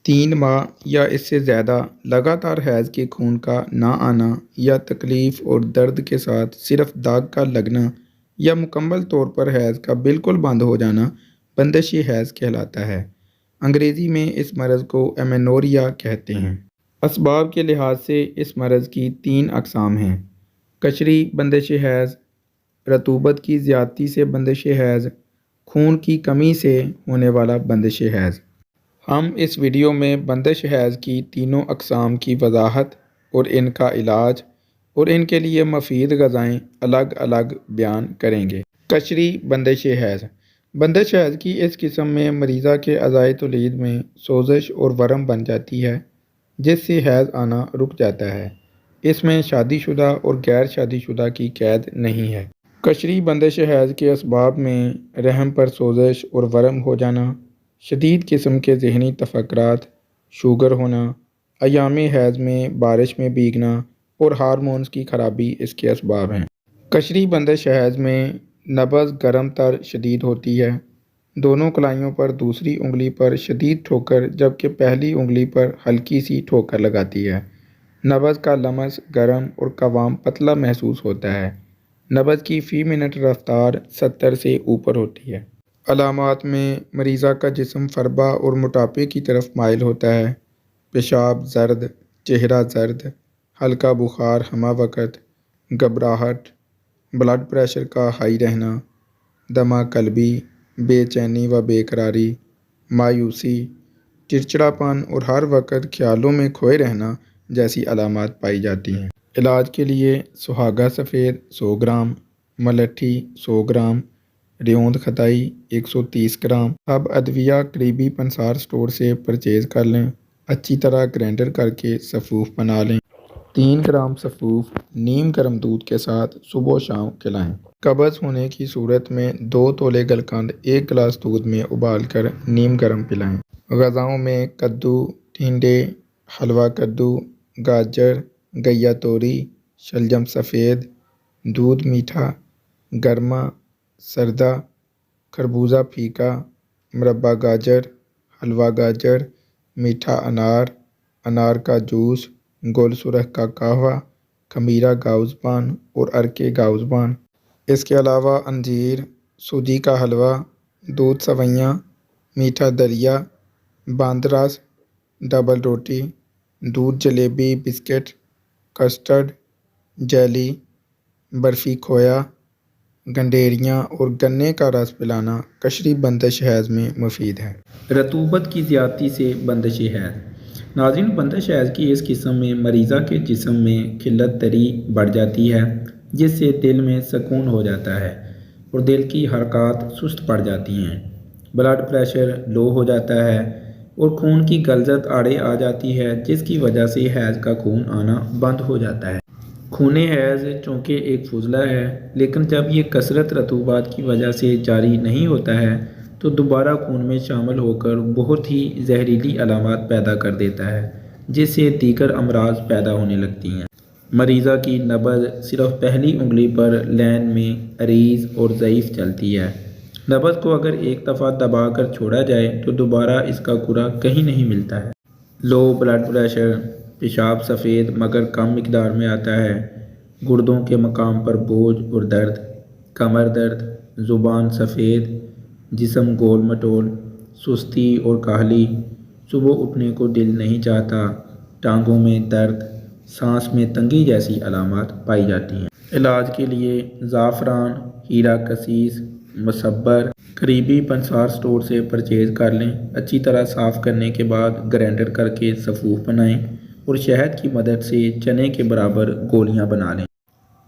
3 ماہ یا اس سے زیادہ لگاتار حیض کے خون کا نہ آنا یا تکلیف اور درد کے ساتھ صرف داغ کا لگنا یا مکمل طور پر حیض کا بالکل بند ہو جانا بندش حیض کہلاتا ہے۔ انگریزی میں اس مرض کو ایمینوریا کہتے ہیں۔ اسباب کے لحاظ سے اس مرض کی 3 اقسام ہیں: قشری بندش حیض، رطوبت کی زیادتی سے بندش حیض، خون کی کمی سے ہونے والا بندش حیض۔ ہم اس ویڈیو میں بندش حیض کی تینوں اقسام کی وضاحت اور ان کا علاج اور ان کے لیے مفید غذائیں الگ الگ بیان کریں گے۔ قشری بندش حیض۔ بندش حیض کی اس قسم میں مریضہ کے اعضائے تولید میں سوزش اور ورم بن جاتی ہے جس سے حیض آنا رک جاتا ہے۔ اس میں شادی شدہ اور غیر شادی شدہ کی قید نہیں ہے۔ قشری بندش حیض کے اسباب میں رحم پر سوزش اور ورم ہو جانا، شدید قسم کے ذہنی تفکرات، شوگر ہونا، ایام حیض میں بارش میں بھیگنا اور ہارمونز کی خرابی اس کے اسباب ہیں۔ قشری بندش حیض میں نبض گرم تر شدید ہوتی ہے۔ دونوں کلائیوں پر دوسری انگلی پر شدید ٹھوکر جبکہ پہلی انگلی پر ہلکی سی ٹھوکر لگاتی ہے۔ نبض کا لمس گرم اور قوام پتلا محسوس ہوتا ہے۔ نبض کی فی منٹ رفتار 70 سے اوپر ہوتی ہے۔ علامات میں مریضہ کا جسم فربہ اور موٹاپے کی طرف مائل ہوتا ہے، پیشاب زرد، چہرہ زرد، ہلکا بخار ہمہ وقت، گھبراہٹ، بلڈ پریشر کا ہائی رہنا، دمہ قلبی، بے چینی و بے قراری، مایوسی، چڑچڑاپن اور ہر وقت خیالوں میں کھوئے رہنا جیسی علامات پائی جاتی ہیں۔ علاج کے لیے سہاگہ سفید 100 گرام، ملٹھی 100 گرام، ریوند کھتائی 130 گرام۔ اب ادویہ قریبی پنسار سٹور سے پرچیز کر لیں۔ اچھی طرح گرائنڈر کر کے سفوف بنا لیں۔ 3 گرام سفوف نیم گرم دودھ کے ساتھ صبح و شام کھلائیں۔ قبض ہونے کی صورت میں 2 تولے گلقند 1 گلاس دودھ میں ابال کر نیم گرم پلائیں۔ غذاؤں میں کدو، ٹنڈے، حلوہ کدو، گاجر، گیا توری، شلجم سفید، دودھ میٹھا، گرما، سردہ، خربوزہ پھیکا، مربع گاجر، حلوہ گاجر، میٹھا انار، انار کا جوس، گل سرخ کا قہوہ، خمیرہ گاؤز پان اور ارکے گاؤز پان۔ اس کے علاوہ انجیر، سوجی کا حلوہ، دودھ سوئیاں، میٹھا دلیا، باندھ رس، ڈبل روٹی، دودھ jalebi biscuit, custard, jelly, barfi کھویا، گنڈیریاں اور گنے کا رس پلانا قشری بندش حیض میں مفید ہے۔ رطوبت کی زیادتی سے بندش حیض۔ ناظرین، بندش حیض کی اس قسم میں مریضہ کے جسم میں قلت دری بڑھ جاتی ہے جس سے دل میں سکون ہو جاتا ہے اور دل کی حرکات سست پڑ جاتی ہیں، بلڈ پریشر لو ہو جاتا ہے اور خون کی غلظت آڑے آ جاتی ہے جس کی وجہ سے حیض کا خون آنا بند ہو جاتا ہے۔ خون حیض چونکہ ایک فضلہ ہے لیکن جب یہ کثرت رطوبات کی وجہ سے جاری نہیں ہوتا ہے تو دوبارہ خون میں شامل ہو کر بہت ہی زہریلی علامات پیدا کر دیتا ہے جس سے دیگر امراض پیدا ہونے لگتی ہیں۔ مریضہ کی نبض صرف پہلی انگلی پر لین میں عریض اور ضعیف چلتی ہے۔ نبض کو اگر ایک دفعہ دبا کر چھوڑا جائے تو دوبارہ اس کا کرا کہیں نہیں ملتا ہے۔ لو بلڈ پریشر، پیشاب سفید مگر کم مقدار میں آتا ہے، گردوں کے مقام پر بوجھ اور درد، کمر درد، زبان سفید، جسم گول مٹول، سستی اور کاہلی، صبح اٹھنے کو دل نہیں چاہتا، ٹانگوں میں درد، سانس میں تنگی جیسی علامات پائی جاتی ہیں۔ علاج کے لیے زعفران، ہیرا کسیس، مصبر قریبی پنسار سٹور سے پرچیز کر لیں۔ اچھی طرح صاف کرنے کے بعد گرائنڈر کر کے سفوف بنائیں اور شہد کی مدد سے چنے کے برابر گولیاں بنا لیں۔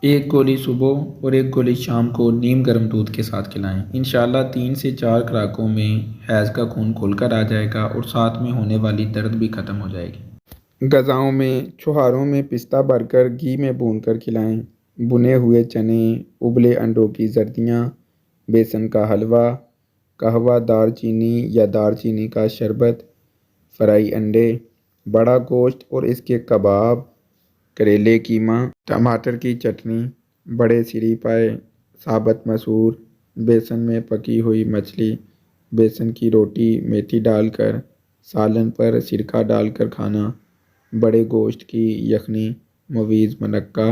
1 گولی صبح اور 1 گولی شام کو نیم گرم دودھ کے ساتھ کھلائیں۔ انشاءاللہ 3 سے 4 خوراکوں میں حیض کا خون کھل کر آ جائے گا اور ساتھ میں ہونے والی درد بھی ختم ہو جائے گی۔ غذاؤں میں چھہاروں میں پستہ بھر کر گھی میں بھون کر کھلائیں۔ بھنے ہوئے چنے، ابلے انڈوں کی زردیاں، بیسن کا حلوہ، قہوہ دار چینی یا دار چینی کا شربت، فرائی انڈے، بڑا گوشت اور اس کے کباب، کریلے کیما، ٹماٹر کی چٹنی، بڑے سری پائے، ثابت مسور، بیسن میں پکی ہوئی مچھلی، بیسن کی روٹی میتھی ڈال کر، سالن پر سرکہ ڈال کر کھانا، بڑے گوشت کی یخنی، مویز منقہ،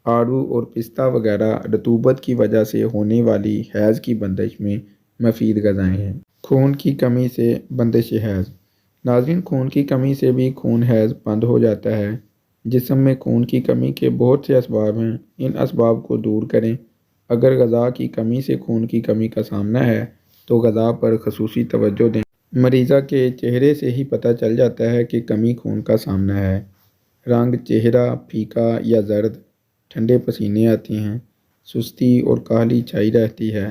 آڑو اور پستہ وغیرہ رطوبت کی وجہ سے ہونے والی حیض کی بندش میں مفید غذائیں ہیں۔ خون کی کمی سے بندش حیض۔ ناظرین، خون کی کمی سے بھی خون حیض بند ہو جاتا ہے۔ جسم میں خون کی کمی کے بہت سے اسباب ہیں، ان اسباب کو دور کریں۔ اگر غذا کی کمی سے خون کی کمی کا سامنا ہے تو غذا پر خصوصی توجہ دیں۔ مریضہ کے چہرے سے ہی پتہ چل جاتا ہے کہ کمی خون کا سامنا ہے۔ رنگ چہرہ پھیکا یا زرد، ٹھنڈے پسینے آتے ہیں، سستی اور کاہلی چھائی رہتی ہے،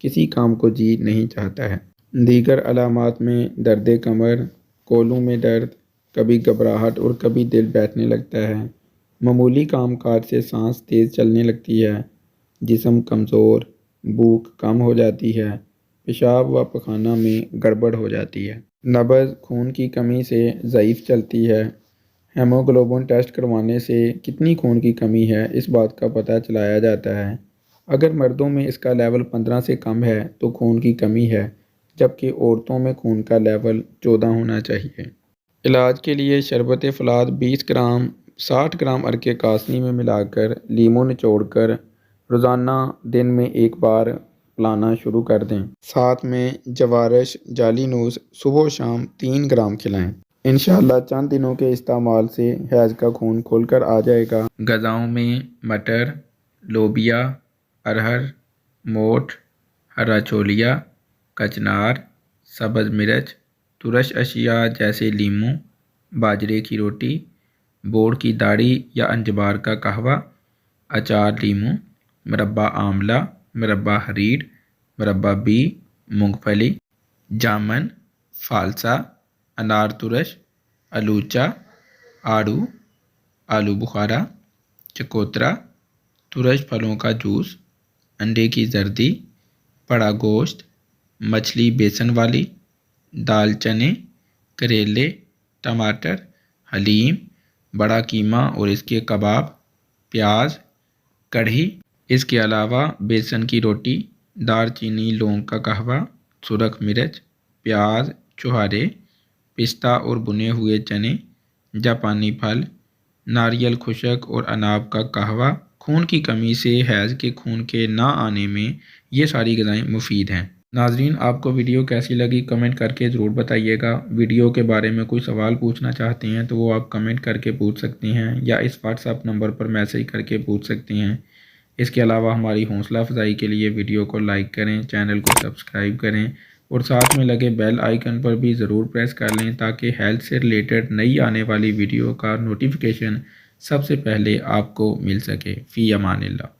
کسی کام کو جی نہیں چاہتا ہے۔ دیگر علامات میں درد کمر، کولوں میں درد، کبھی گھبراہٹ اور کبھی دل بیٹھنے لگتا ہے، معمولی کام کاج سے سانس تیز چلنے لگتی ہے، جسم کمزور، بھوک کم ہو جاتی ہے، پیشاب و پخانہ میں گڑبڑ ہو جاتی ہے۔ نبض خون کی کمی سے ضعیف چلتی ہے۔ ہیموگلوبن ٹیسٹ کروانے سے کتنی خون کی کمی ہے اس بات کا پتہ چلایا جاتا ہے۔ اگر مردوں میں اس کا لیول 15 سے کم ہے تو خون کی کمی ہے، جبکہ عورتوں میں خون کا لیول 14 ہونا چاہیے۔ علاج کے لیے شربت فولاد 20 گرام 60 گرام عرق کاسنی میں ملا کر لیموں نچوڑ کر روزانہ دن میں 1 بار پلانا شروع کر دیں۔ ساتھ میں جوارش جعلی نوز صبح و شام 3 گرام کھلائیں۔ انشاءاللہ چند دنوں کے استعمال سے حیض کا خون کھل کر آ جائے گا۔ غذاؤں میں مٹر، لوبیا، ارہر، موٹ، ہرا چھولیا، کچنار، سبز مرچ، ترش اشیاء جیسے لیموں، باجرے کی روٹی، بوڑ کی داڑھی یا انجبار کا قہوہ، اچار لیموں، مربع آملہ، مربع ہریڑ، مربع بی، مونگ پھلی، جامن، فالسا، انار ترش، الوچا، آڑو، آلو بخارا، چکوترا، ترش پھلوں کا جوس، انڈے کی زردی، بڑا گوشت، مچھلی بیسن والی، دال چنے، کریلے، ٹماٹر، حلیم، بڑا قیمہ اور اس کے کباب، پیاز، کڑھی۔ اس کے علاوہ بیسن کی روٹی، دار چینی لونگ کا قہوہ، سرخ مرچ، پیاز، چھہارے، پستہ اور بنے ہوئے چنے، جاپانی پھل، ناریل خشک اور اناب کا قہوہ۔ خون کی کمی سے حیض کے خون کے نہ آنے میں یہ ساری غذائیں مفید ہیں۔ ناظرین، آپ کو ویڈیو کیسی لگی کمنٹ کر کے ضرور بتائیے گا۔ ویڈیو کے بارے میں کوئی سوال پوچھنا چاہتے ہیں تو وہ آپ کمنٹ کر کے پوچھ سکتے ہیں یا اس واٹس ایپ نمبر پر میسج کر کے پوچھ سکتے ہیں۔ اس کے علاوہ ہماری حوصلہ افزائی کے لیے ویڈیو کو لائک کریں، چینل کو سبسکرائب کریں اور ساتھ میں لگے بیل آئیکن پر بھی ضرور پریس کر لیں تاکہ ہیلتھ سے ریلیٹڈ نئی آنے والی ویڈیو کا نوٹیفیکیشن سب سے پہلے آپ کو مل سکے۔ فی امان اللہ۔